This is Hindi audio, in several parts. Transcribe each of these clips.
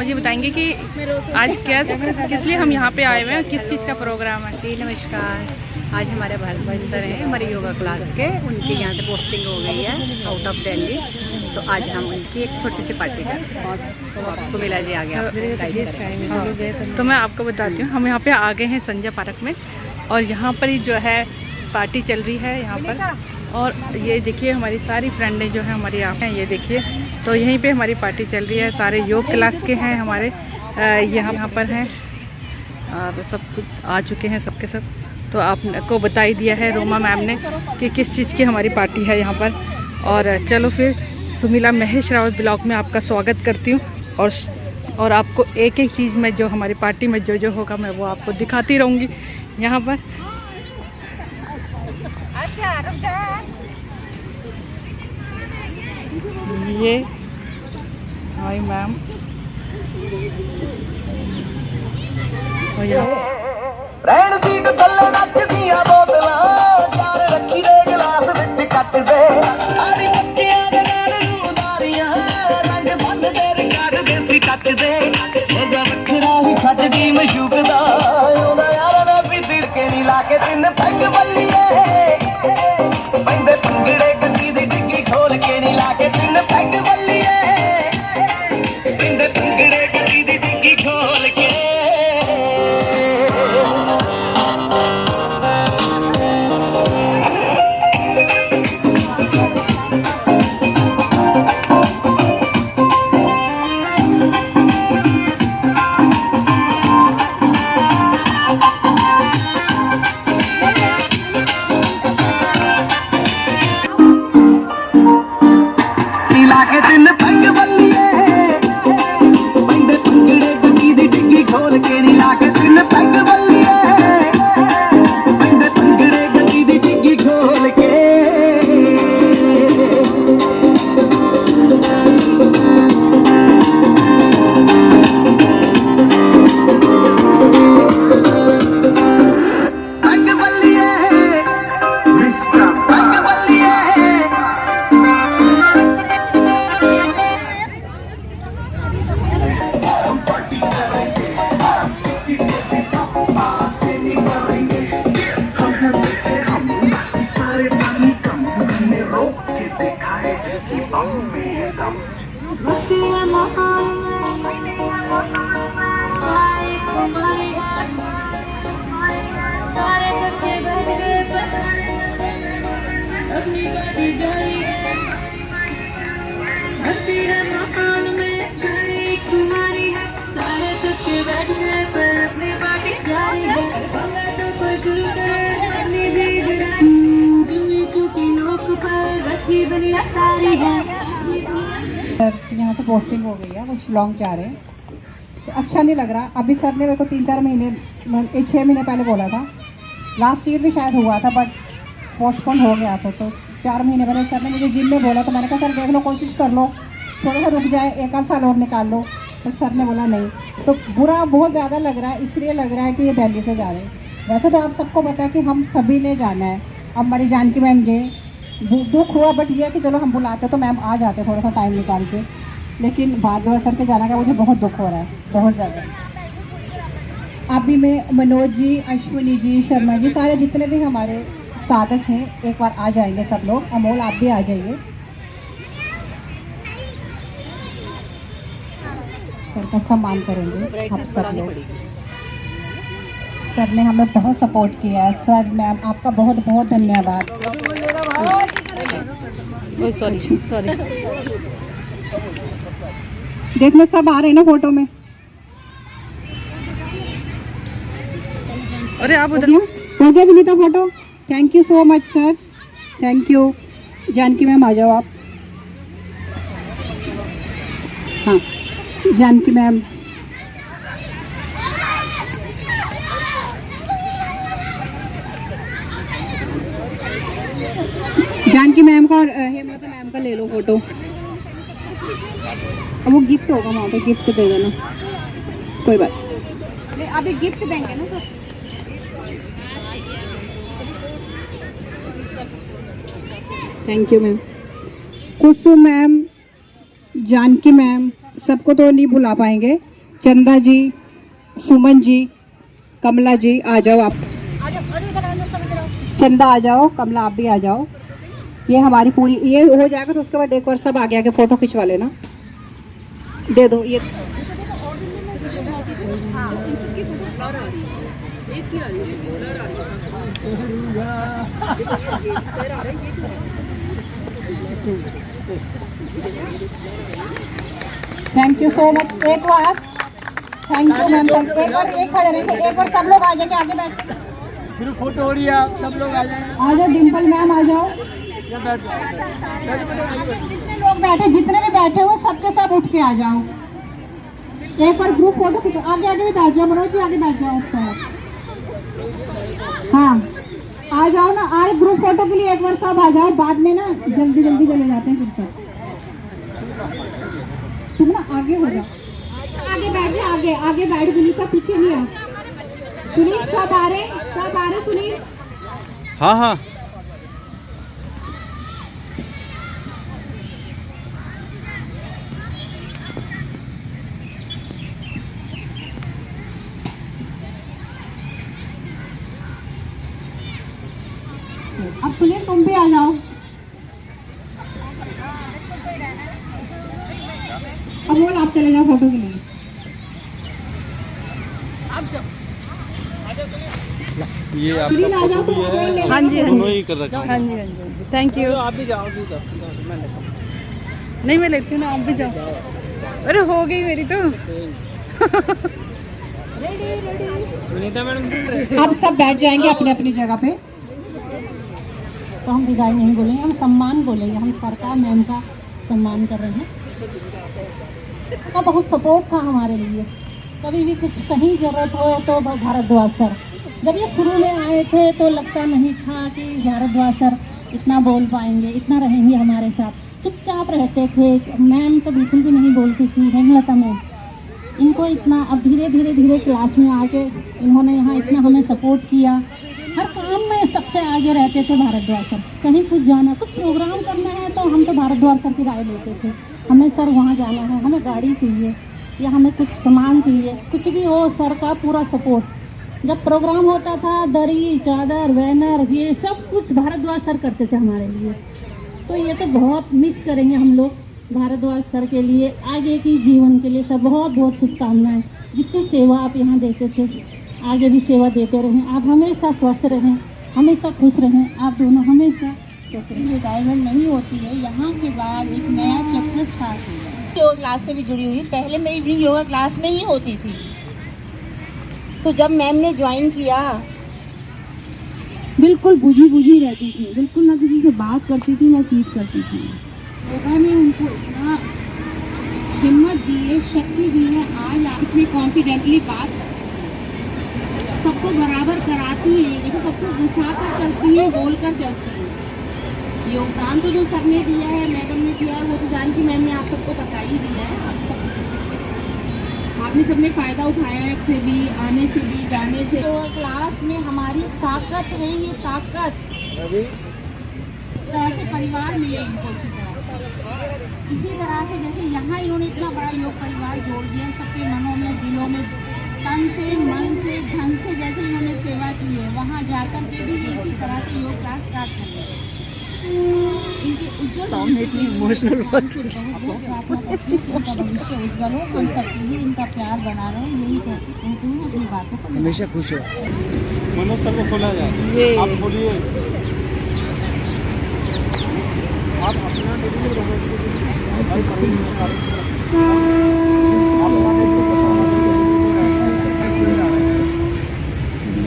जी बताएंगे कि आज किस लिए हम यहाँ पे आए हुए हैं, किस चीज़ का प्रोग्राम है। जी नमस्कार। आज हमारे भारत भाई सर हैं हमारे योगा क्लास के, उनकी यहाँ से पोस्टिंग हो गई है आउट ऑफ दिल्ली, तो आज हम उनकी एक छोटी सी पार्टी करते हैं। सुमिला जी आगे आप गाइड करें। तो मैं आपको बताती हूँ, हम यहाँ पे आ गए हैं संजय पार्क में और यहाँ पर ही जो है पार्टी चल रही है यहाँ पर। और ये देखिए हमारी सारी फ्रेंडें जो है हमारी यहाँ हैं, ये देखिए। तो यहीं पे हमारी पार्टी चल रही है, सारे योग क्लास के हैं हमारे यहाँ पर हैं और सब कुछ आ चुके हैं सबके सब। तो आपको बता ही दिया है रोमा मैम ने कि किस चीज़ की हमारी पार्टी है यहाँ पर। और चलो फिर सुमिला महेश रावत ब्लॉग में आपका स्वागत करती हूँ और आपको एक एक चीज़ में जो हमारी पार्टी में जो जो होगा मैं वो आपको दिखाती रहूँगी यहाँ पर। ये हाय मैम ਰਹਿਣ ਸੀਟ ਥੱਲੇ ਨੱਚਦੀਆਂ ਬੋਤਲਾਂ ਚਾਰ ਰੱਖੀ ਦੇ ਗਲਾਸ ਵਿੱਚ ਕੱਟ ਦੇ ਆਰੀ ਬੱਕਿਆਂ ਦੇ ਨਾਲ ਰੂਦਾਰੀਆਂ ਰੰਗ ਬੰਨ ਦੇ ਰਿਕਾਰਡ ਦੇਸੀ ਕੱਟ ਦੇ ਮਜ਼ਾ ਵੱਖਰਾ ਹੀ ਛੱਡਦੀ ਮਸ਼ੂਕ ਦਾ ਉਹਦਾ ਯਾਰਾਂ ਨੇ ਵੀ ਤਿਰਕੇ ਨਹੀਂ ਲਾ ਕੇ ਤਿੰਨ ਪੈਗ ਬੱਲੀਏ ਪੈਂਦੇ ਪੰਗੜੇ ਗੱਡੀ ਦੀ ਡਿੱਗੀ ਖੋਲ ਕੇ ਨਹੀਂ ਲਾ ਕੇ ਤਿੰਨ ਪੈਗ ਬੱਲੀਏ ਪੈਂਦੇ ਪੰਗੜੇ ਗੱਡੀ ਦੀ ਡਿੱਗੀ ਖੋਲ ਕੇ। यहाँ से पोस्टिंग हो गई है, वो शिलोंग जा रहे हैं, तो अच्छा नहीं लग रहा। अभी सर ने मेरे को 3-4 महीने 6 महीने पहले बोला था, लास्ट ईयर भी शायद हुआ था बट पोस्टपोन हो गया था। तो 4 महीने पहले सर ने मुझे जिम में बोला, तो मैंने कहा सर देख लो, कोशिश कर लो, थोड़ा सा रुक जाए, 1 साल और निकाल लो, बट सर ने बोला नहीं। तो बुरा बहुत ज़्यादा लग रहा है, इसलिए लग रहा है कि ये दिल्ली से जा रहे हैं। वैसे तो आप सबको पता है कि हम सभी ने जाना है। अब हमारी जानकी मैम गए, दुख हुआ, बट ये है कि चलो हम बुलाते तो मैम आ जाते थोड़ा सा टाइम निकाल के, लेकिन भाग्यवश सर के जाना का मुझे बहुत दुख हो रहा है, बहुत ज़्यादा। अभी मैं मनोज जी, अश्विनी जी, शर्मा जी, सारे जितने भी हमारे साधक हैं एक बार आ जाएंगे सब लोग। अमोल आप भी आ जाइए। सर का सम्मान करेंगे हम सब लोग। सर ने हमें बहुत सपोर्ट किया है। सर मैम आपका बहुत बहुत धन्यवाद। सॉरी देख लो सब आ रहे हैं ना फोटो में। अरे आप उधर हो गया Vinita photo. Thank you so much sir, thank you. Janaki ma'am आ जाओ आप। हाँ जानकी मैम, जानकी मैम का और हेमलता मैम का ले लो फोटो। अब वो गिफ्ट होगा वहाँ पे, गिफ्ट दे देना, कोई बात नहीं। अभी गिफ्ट देंगे ना sir. Thank you ma'am. Kusum ma'am, Janaki ma'am, सबको तो नहीं बुला पाएंगे, चंदा जी, सुमन जी, कमला जी, आ जाओ आप। चंदा आ जाओ, कमला आप भी आ जाओ। ये हमारी पूरी ये हो जाएगा तो उसके बाद एक और सब आगे आगे फोटो खिंचवा लेना। दे दो ये। Thank you so much. एक बार थैंक यू मैम। एक बार एक खड़े रहेंगे, एक बार सब लोग आ जाएंगे आगे बैठ के। फिर फोटो हो रही है, सब लोग आ जाएं। आ जाओ डिम्पल मैम, आ जाओ। जितने लोग बैठे, जितने भी बैठे हो सबके सब उठ के आ जाओ। एक बार ग्रुप फोटो खींचो। आगे आगे भी बैठ जाओ, मनोज जी आगे बैठ जाओ उसका। हाँ आ जाओ ना, आज ग्रुप फोटो के लिए एक बार सब आ जाओ। बाद में ना जल्दी जल्दी चले जाते हैं फिर सब। तुम ना आगे हो जाओ, आगे बैठ जाओ। आगे आगे बैठ, सुनीता पीछे नहीं आ। सुनील सब आ रहे सुनील। हाँ हाँ अब सुनील तुम भी आ जाओ। अब बोल आप चले जाओ फोटो के लिए। ये सुनील आ जाओ, आपका तुम बोल ले। हाँ जी, हाँ दोनों जी, ही कर रखा हाँ जी, हाँ जी, थैंक यू। आप भी जाओ, मैं लेता हूँ। नहीं मैं लेती हूँ ना, आप भी जाओ। अरे हो गई मेरी तो। विनीता मैडम अब सब बैठ जाएंगे अपने अपनी जगह पे। तो हम विदाई नहीं बोलेंगे, हम सम्मान बोलेंगे। हम सरकार मैम का सम्मान कर रहे हैं। का बहुत सपोर्ट था हमारे लिए। कभी भी कुछ कहीं ज़रूरत हो तो भारद्वाज सर, जब ये शुरू में आए थे तो लगता नहीं था कि भारद्वाज सर इतना बोल पाएंगे, इतना रहेंगे हमारे साथ। चुपचाप रहते थे। मैम तो बिल्कुल भी नहीं बोलती थी, हेमलता मैम। इनको इतना अब धीरे धीरे धीरे क्लास में आके इन्होंने यहाँ इतना हमें सपोर्ट किया। हर काम में सबसे आगे रहते थे भारद्वाज सर। कहीं कुछ जाना, कुछ प्रोग्राम करना है तो हम तो भारद्वाज सर की राय लेते थे। हमें सर वहाँ जाना है, हमें गाड़ी चाहिए या हमें कुछ सामान चाहिए, कुछ भी हो, सर का पूरा सपोर्ट। जब प्रोग्राम होता था दरी, चादर, बैनर, ये सब कुछ भारद्वाज सर करते थे हमारे लिए। तो ये तो बहुत मिस करेंगे हम लोग भारद्वाज सर के लिए। आगे की जीवन के लिए सर बहुत बहुत शुभकामनाएं। जितनी सेवा आप यहाँ देते थे, आगे भी सेवा देते रहें। आप हमेशा स्वस्थ रहें, हमेशा खुश रहें। आप दोनों हमेशा रिटायरमेंट नहीं होती है। यहाँ के बाद एक नया चैप्टर स्टार्ट हो गया। योगा क्लास से भी जुड़ी हुई। पहले मैं इवनिंग योगा क्लास में ही होती थी, तो जब मैम ने ज्वाइन किया बिल्कुल बुझी रहती थी, बिल्कुल ना किसी से बात करती थी ना चीज करती थी। योगा में उनको इतना हिम्मत दी है, शक्ति दी है। आज आप इतनी कॉन्फिडेंटली बात करती है, सबको बराबर कराती है, देखो सबको घुसा कर चलती है, बोल कर चलती है। योगदान तो जो सर ने दिया है, मैडम ने दिया है, वो तो जान की मैम ने आप सबको बता ही दिया है। आपने सबने फ़ायदा उठाया है, से भी आने से भी जाने से। योगा क्लास में हमारी ताकत है, ये ताकत तरह के परिवार मिले इनको। इसी तरह से जैसे यहाँ इन्होंने इतना बड़ा योग परिवार जोड़ दिया, सबके मनों में, दिलों में, तन से, मन से, धन से जैसे इन्होंने सेवा की है, वहाँ जाकर के भी इसी तरह से योग क्लास स्टार्ट कर रहे हैं। इनके उज्जवल इमोशनल भविष्य उज्जवल हो, हम सबके लिए इनका प्यार बना रहे हैं। यही कहती हूँ अपनी बातों को हमेशा खुश हो। मनोज सर को खोला जाए, ये आप बोलिए। आप अपना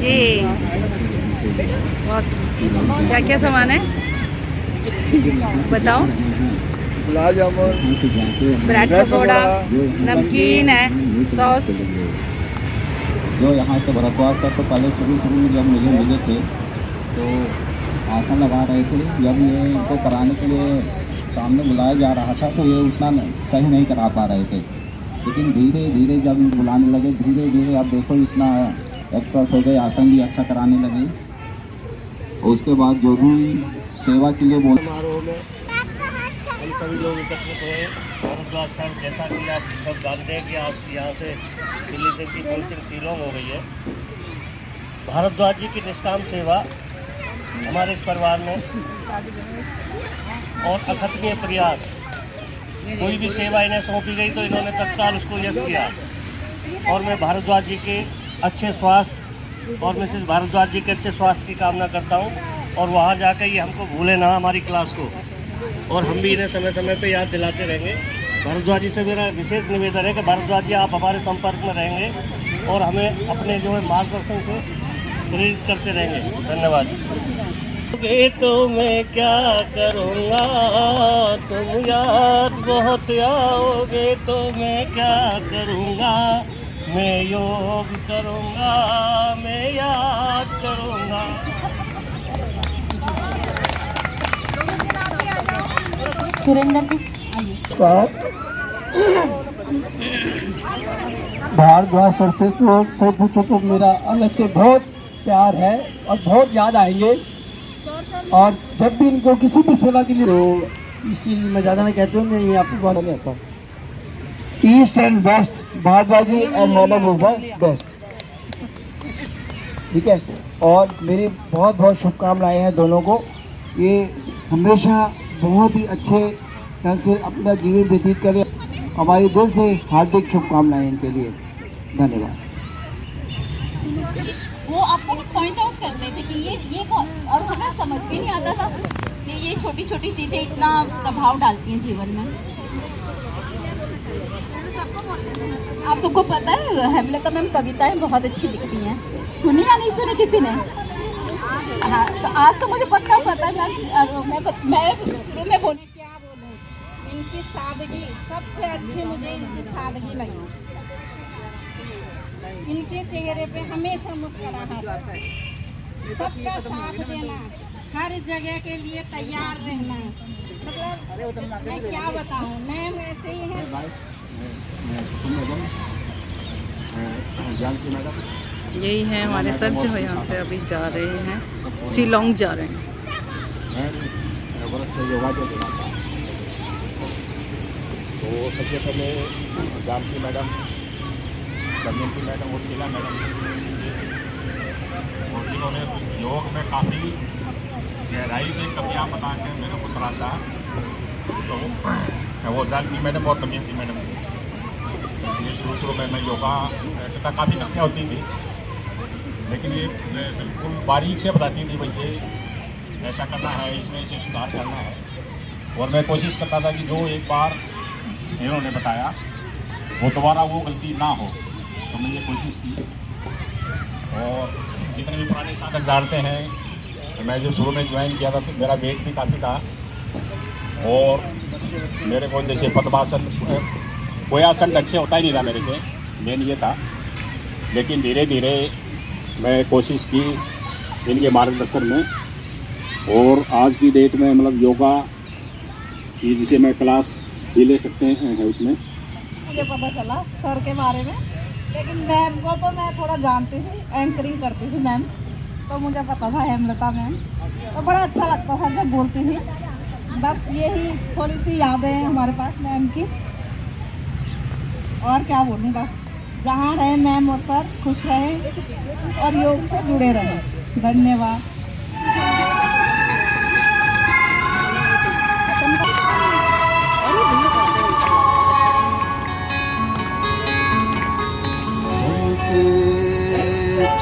जी बहुत क्या क्या सामान है बताओ। गुलाब जामुन, ब्रेड पकौड़ा, नमकीन है, सॉस। जो यहाँ से भरद्वाज सर तो पहले शुरू में जब मुझे मिले थे तो आसन लगा रहे थे। जब ये इनको कराने के लिए सामने बुलाया जा रहा था तो ये उतना सही नहीं करा पा रहे थे, लेकिन धीरे धीरे जब बुलाने लगे, धीरे धीरे अब देखो इतना एक्सपर्ट हो गए, आसन भी अच्छा कराने लगे। और उसके बाद जो भी सेवा के लिए बोल समारोह में हम सभी लोग एकत्रित हुए। भारद्वाज सर, जैसा कि आप सब जानते हैं कि आप यहाँ से दिल्ली से की पोस्टिंग शिलोंग हो गई है। भारद्वाज जी की निष्काम सेवा हमारे इस परिवार में और अखत्मीय प्रयास, कोई भी सेवा इन्हें सौंपी गई तो इन्होंने तत्काल उसको यश किया। और मैं भारद्वाज जी के अच्छे स्वास्थ्य और मिसेस भारद्वाज जी के अच्छे स्वास्थ्य की कामना करता हूँ, और वहाँ जाकर ये हमको भूले ना हमारी क्लास को, और हम भी इन्हें समय समय पे याद दिलाते रहेंगे। भारद्वाज जी से मेरा विशेष निवेदन है कि भारद्वाज जी आप हमारे संपर्क में रहेंगे और हमें अपने जो है मार्गदर्शन से प्रेरित करते रहेंगे। धन्यवाद। तो मैं क्या करूँगा, तुम याद बहुत आओगे तो मैं क्या करूँगा, मैं योग करूँगा, मैं याद करूँगा। सुरेंद्र जी आइए। भारद्वाज सर से तो पूछो तो मेरा अलग से बहुत प्यार है और बहुत याद आएंगे, और जब भी इनको किसी भी सेवा के लिए तो इस चीज़ में ज़्यादा नहीं कहते हूँ, मैं ये आपको बात नहीं आता हूँ। East and west Bharadwaj ji and madam is the best, ठीक है। और मेरी बहुत बहुत शुभकामनाएं हैं दोनों को। ये हमेशा बहुत ही अच्छे ढंग से अपना जीवन व्यतीत करें। हमारी दिल से हार्दिक शुभकामनाएं इनके लिए। धन्यवाद। वो आपको पॉइंट आउट करते थे कि ये और हमें समझ भी नहीं आता था कि ये छोटी छोटी चीज़ें इतना प्रभाव डालती हैं जीवन में। आप सबको पता है हेमलता मैम कविताएं बहुत अच्छी लिखती हैं, सुनी या नहीं सुनी किसी ने? हाँ, तो आज तो मुझे पक्का पता है। मैं शुरू में बोले क्या बोलूँ, इनकी सादगी सबसे अच्छी मुझे इनकी सादगी लगी। इनके चेहरे पे हमेशा मुस्कुराहट, सबका साथ देना, हर जगह के लिए तैयार रहना। मतलब मैं क्या बताऊँ, मैम ऐसे ही है। यही है हमारे सर जो है यहाँ से अभी जा रहे हैं, शिलोंग जा रहे हैं। तो सबसे पहले जानकी मैडम, दमयंती मैडम और शीला मैडम, और इन्होंने योग में काफ़ी गहराई से कमियाँ बता के मेरे को तराशा। तो वो जानकी मैडम और दमयंती मैडम, शुरू में मैं योगा करता, काफ़ी गलतियाँ होती थी, लेकिन ये बिल्कुल बारीक से बताती थी, भाई ये ऐसा करना है, इसमें इसे सुधार करना है। और मैं कोशिश करता था कि जो एक बार इन्होंने बताया वो दोबारा वो गलती ना हो, तो मैंने कोशिश की। और जितने भी पुराने साधक जानते हैं, तो मैं जो शुरू में ज्वाइन किया था तो मेरा वेट भी काफ़ी था, और मेरे को जैसे पद्मासन, कोई आसन ढंग से होता ही नहीं था मेरे से, मेन ये था। लेकिन धीरे धीरे मैं कोशिश की इनके मार्गदर्शन में, और आज की डेट में मतलब योगा की जिसे मैं क्लास भी ले सकते हैं उसमें। मुझे पता चला सर के बारे में, लेकिन मैम को तो मैं थोड़ा जानती थी, एंकरिंग करती थी मैम, तो मुझे पता था हेमलता मैम, तो बड़ा अच्छा लगता था जब बोलती थी। बस यही थोड़ी सी यादें हैं हमारे पास मैम की, और क्या बोलूँ, बस जहाँ रहे मैम और सर खुश रहें और योग से जुड़े रहें। धन्यवाद।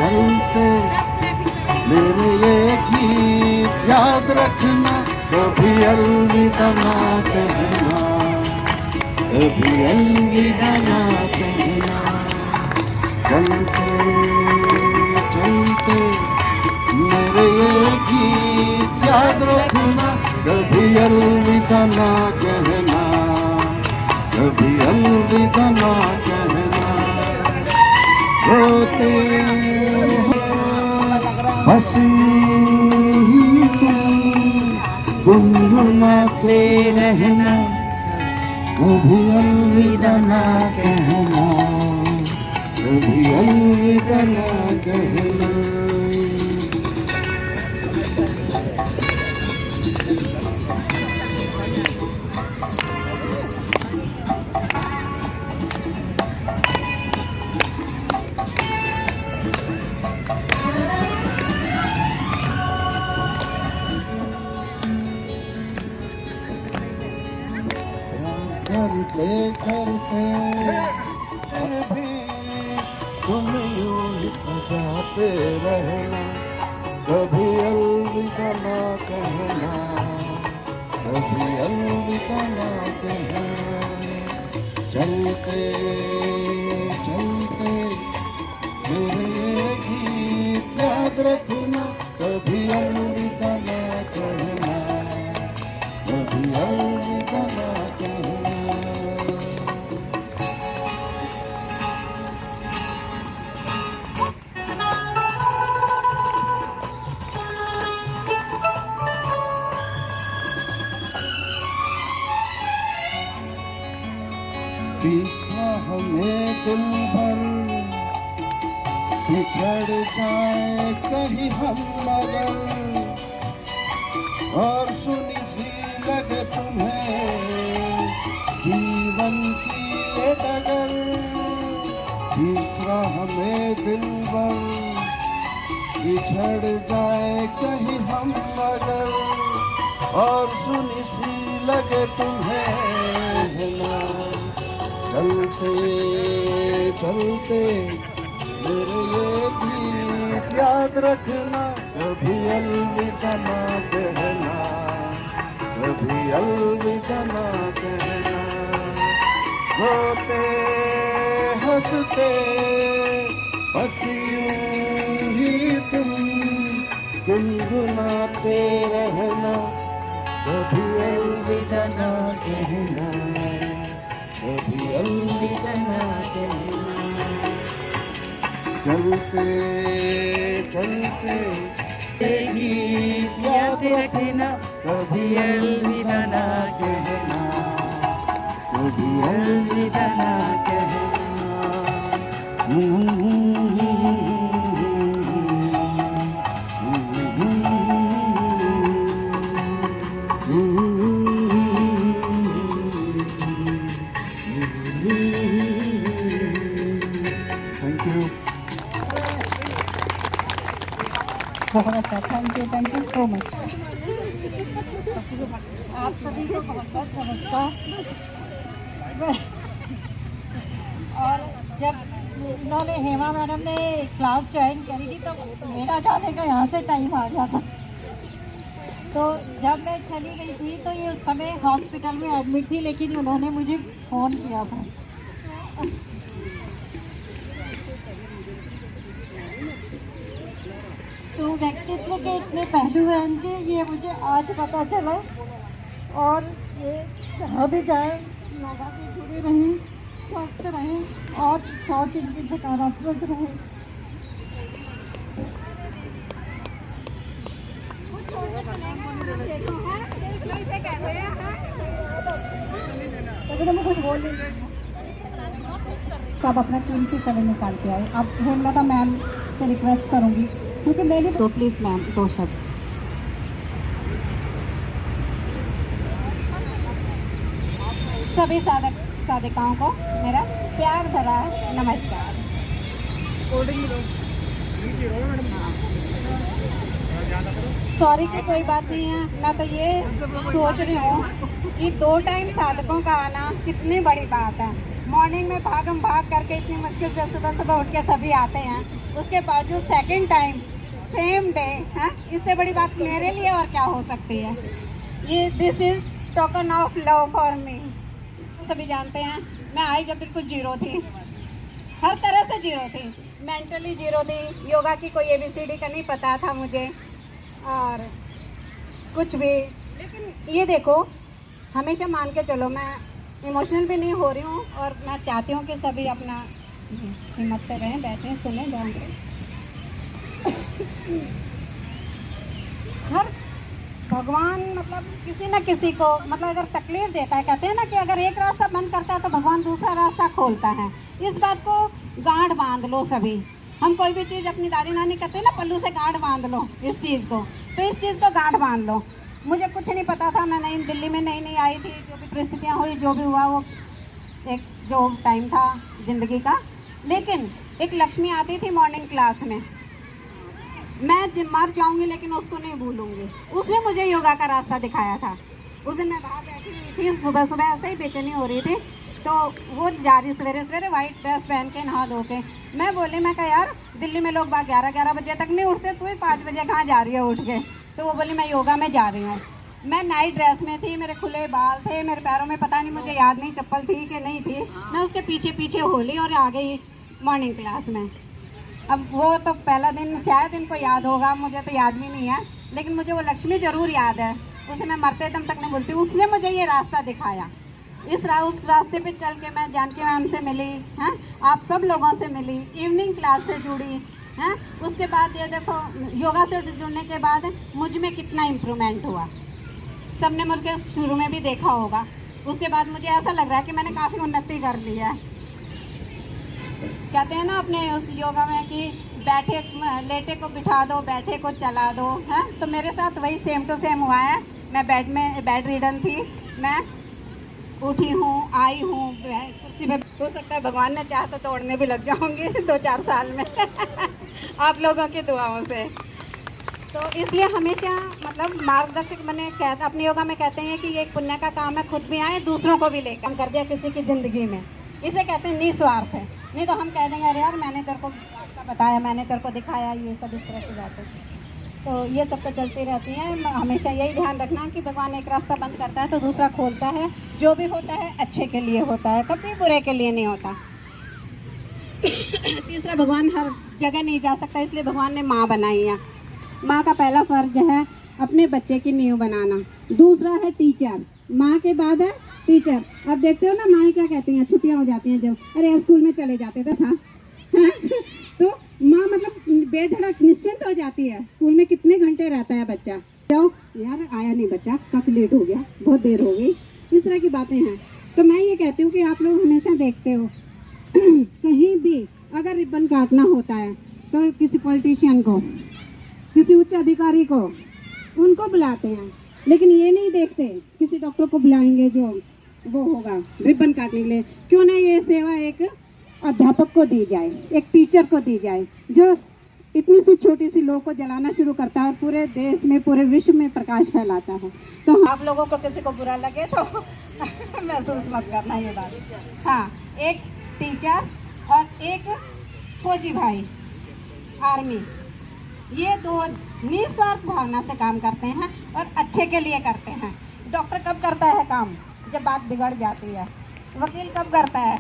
चलते मेरे ये गीत याद रखना, कभी अलविदा ना कहना, कभी अलविदा ना कहना। चलते चलते मेरे ये गीत याद रखना, कभी अलविदा ना कहना, कभी अलविदा ना कहना। रोते हंसी गुनगुनाते रहना, कभी अलविदा ना कहना, कभी अलविदा ना कहना। तुम यूं ही सजाते रहना, कभी अलविदा ना कहना, कभी अलविदा ना कहना। चलते चलते मेरे ये गीत याद रखना, कभी अलविदा ना कहना, कभी अलविदा ना कहना। पीछा हमें दिल भर बिछड़ जाए कहीं हम मगर, और सुनी सी लगे तुम्हें जीवन की ये डगर। तीसरा हमें दिल भर बिछड़ जाए कहीं हम मगर, और सुनी सी लगे तुम्हें ना। चलते चलते मेरे ये गीत याद रखना, कभी अलविदा ना कहना, कभी अलविदा ना कहना। रोते हंसते बस यूं ही तुम गुनगुनाते रहना, कभी अलविदा ना कहना, कभी अलविदा ना कहना। चलते चलते गीत याद रखना, कभी अलविदा ना कहना, कभी अलविदा ना कहना। Thank you. बहुत अच्छा, थैंक यू सो मच। आप सभी को बहुत बहुत नमस्कार। और जब उन्होंने हेमा मैडम ने क्लास ज्वाइन करी थी तो मेरा जाने का यहाँ से टाइम आ गया था। तो जब मैं चली गई थी तो ये उस समय हॉस्पिटल में एडमिट थी, लेकिन उन्होंने मुझे फ़ोन किया था। तो व्यक्तित्व के इतने पहलू हैं इनके, ये मुझे आज पता चला। और ये कहाँ भी जाए योगा से जुड़े रहें, स्वस्थ रहें और सोच इनकी सकारात्मक रहे। कुछ बोल सब अपना कीमती समय निकाल के आए। अब हेमलता मैम से रिक्वेस्ट करूंगी, क्योंकि मैंने तो प्लीज़ मैम 2 शब्द। सभी साधकाओं को मेरा प्यार भरा नमस्कार। सॉरी की कोई बात नहीं है। मैं तो ये सोच रही हूँ कि 2 टाइम साधकों का आना कितनी बड़ी बात है। मॉर्निंग में भागम भाग करके इतनी मुश्किल से सुबह सुबह उठ के सभी आते हैं, उसके बावजूद सेकंड टाइम सेम डे है, इससे बड़ी बात मेरे लिए और क्या हो सकती है। ये this is token of love for me. सभी जानते हैं मैं आई जब बिल्कुल जीरो थी, हर तरह से जीरो थी, मेंटली जीरो थी, योगा की कोई ABCD का नहीं पता था मुझे और कुछ भी। लेकिन ये देखो, हमेशा मान के चलो, मैं इमोशनल भी नहीं हो रही हूँ और मैं चाहती हूँ कि सभी अपना हिम्मत से रहें, बैठें, सुने, ध्यान दें। हर भगवान मतलब किसी न किसी को मतलब अगर तकलीफ देता है, कहते हैं ना कि अगर एक रास्ता बंद करता है तो भगवान दूसरा रास्ता खोलता है। इस बात को गांठ बांध लो सभी। हम कोई भी चीज़ अपनी दादी नानी कहते हैं ना, पल्लू से गांठ बांध लो इस चीज़ को, तो इस चीज़ को गांठ बांध लो। मुझे कुछ नहीं पता था, मैं नई दिल्ली में नई आई थी, जो भी परिस्थितियाँ हुई, जो भी हुआ, वो एक जो टाइम था ज़िंदगी का। लेकिन एक लक्ष्मी आती थी मॉर्निंग क्लास में, मैं मर जाऊंगी लेकिन उसको नहीं भूलूंगी। उसने मुझे योगा का रास्ता दिखाया था। उस दिन मैं बाहर बैठी हुई थी, सुबह सुबह ऐसे ही बेचैनी हो रही थी, तो वो जा रही सवेरे सवेरे वाइट ड्रेस पहन के नहा धो के। मैं बोली, मैं कहा यार दिल्ली में लोग बाग 11 बजे तक नहीं उठते, तू ही 5 बजे कहाँ जा रही है उठ के? तो वो बोली मैं योगा में जा रही हूँ। मैं नाइट ड्रेस में थी, मेरे खुले बाल थे, मेरे पैरों में पता नहीं, मुझे याद नहीं चप्पल थी कि नहीं थी। मैं उसके पीछे पीछे होली और आ गई मॉर्निंग क्लास में। अब वो तो पहला दिन शायद इनको याद होगा, मुझे तो याद भी नहीं है, लेकिन मुझे वो लक्ष्मी ज़रूर याद है, उसे मैं मरते दम तक नहीं भूलती। उसने मुझे ये रास्ता दिखाया। उस रास्ते पे चल के मैं जानकी मैम से मिली, हैं, आप सब लोगों से मिली, इवनिंग क्लास से जुड़ी, हैं। उसके बाद ये देखो योगा से जुड़ने के बाद मुझ में कितना इम्प्रूवमेंट हुआ, सबने मुझे शुरू में भी देखा होगा। उसके बाद मुझे ऐसा लग रहा है कि मैंने काफ़ी उन्नति कर ली है। कहते हैं ना अपने उस योगा में कि बैठे लेटे को बिठा दो, बैठे को चला दो, हैं। तो मेरे साथ वही सेम टू सेम हुआ है। मैं बेड रिडन थी, मैं उठी हूँ, आई हूँ कुर्सी पे। हो सकता है भगवान ने चाहा तो तोड़ने भी लग जाऊँगी 2-4 साल में आप लोगों की दुआओं से। तो इसलिए हमेशा मतलब मार्गदर्शक बने। अपने योगा में कहते हैं कि ये एक पुण्य का काम है, खुद भी आए दूसरों को भी लेकर कर दिया किसी की ज़िंदगी में। इसे कहते हैं निस्वार्थ है। नहीं तो हम कह देंगे अरे यार मैंने तेरे को रास्ता बताया, मैंने तेरे को दिखाया, ये सब इस तरह की बातें। तो ये सब तो चलती रहती हैं। हमेशा यही ध्यान रखना कि भगवान एक रास्ता बंद करता है तो दूसरा खोलता है। जो भी होता है अच्छे के लिए होता है, कभी बुरे के लिए नहीं होता। तीसरा, भगवान हर जगह नहीं जा सकता, इसलिए भगवान ने माँ बनाई है। माँ का पहला फर्ज है अपने बच्चे की नींव बनाना। दूसरा है टीचर, माँ के बाद है टीचर। अब देखते हो ना माँ क्या कहती हैं, छुट्टियाँ हो जाती हैं जब, अरे अब स्कूल में चले जाते थे था तो माँ मतलब बेधड़क निश्चिंत हो जाती है। स्कूल में कितने घंटे रहता है बच्चा, जाओ यार आया नहीं बच्चा, काफ़ी लेट हो गया, बहुत देर हो गई, इस तरह की बातें हैं। तो मैं ये कहती हूँ कि आप लोग हमेशा देखते हो कहीं भी अगर रिबन काटना होता है तो किसी पॉलिटिशियन को, किसी उच्च अधिकारी को, उनको बुलाते हैं, लेकिन ये नहीं देखते किसी डॉक्टर को बुलाएंगे जो वो होगा रिबन काटने के लिए। क्यों ना ये सेवा एक अध्यापक को दी जाए, एक टीचर को दी जाए, जो इतनी सी छोटी सी लोग को जलाना शुरू करता है और पूरे देश में, पूरे विश्व में प्रकाश फैलाता है। तो आप लोगों को किसी को बुरा लगे तो महसूस मत करना ये बात। हाँ, एक टीचर और एक फौजी भाई आर्मी, ये दो निस्वार्थ भावना से काम करते हैं और अच्छे के लिए करते हैं। डॉक्टर कब करता है काम? जब बात बिगड़ जाती है। वकील कब करता है?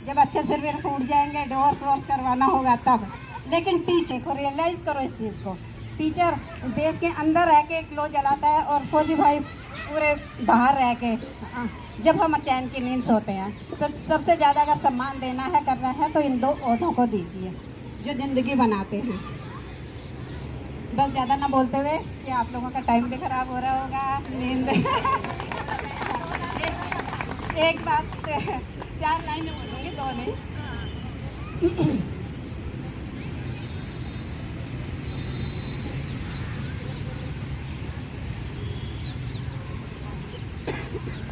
जब अच्छे से सिर फूट जाएंगे, डिवोर्स वोर्स करवाना होगा तब। लेकिन टीचर को रियलाइज़ करो इस चीज़ को। टीचर देश के अंदर रह के एक लो जलाता है और फौजी भाई पूरे बाहर रह के। जब हम चैन की नींद सोते हैं तो सबसे ज़्यादा अगर सम्मान देना है, करना है, तो इन दो ओहदों को दीजिए जो ज़िंदगी बनाते हैं। बस ज़्यादा ना बोलते हुए कि आप लोगों का टाइम भी ख़राब हो रहा होगा, नींद एक बात 4 लाइनें बोलूँगी, 2 नहीं।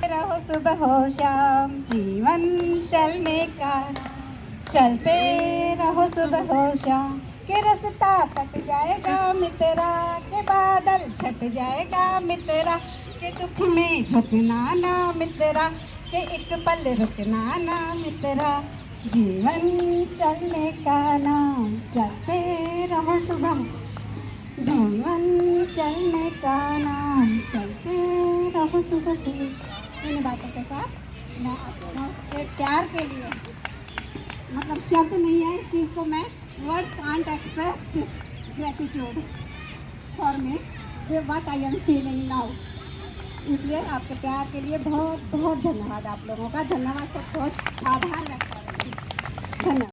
रहो सुबह हो शाम जीवन चलने का, चलते रहो सुबह हो शाम के रास्ता कट जाएगा मित्रा, के बादल छट जाएगा मित्रा, के दुख में झुकना ना मित्रा, के एक पल रुकना ना मित्रा, जीवन चलने का नाम, चलते रहो सुबह, जीवन चलने का नाम, चलते रहो सुबह। इन बातों के साथ मैं आप लोगों के प्यार के लिए, मतलब शब्द नहीं है इस चीज़ को, मैं word can't express this gratitude for me what I am feeling now. इसलिए आपके प्यार के लिए बहुत बहुत धन्यवाद आप लोगों का। धन्यवाद से बहुत आभार व्यक्त करूँगी। धन्यवाद।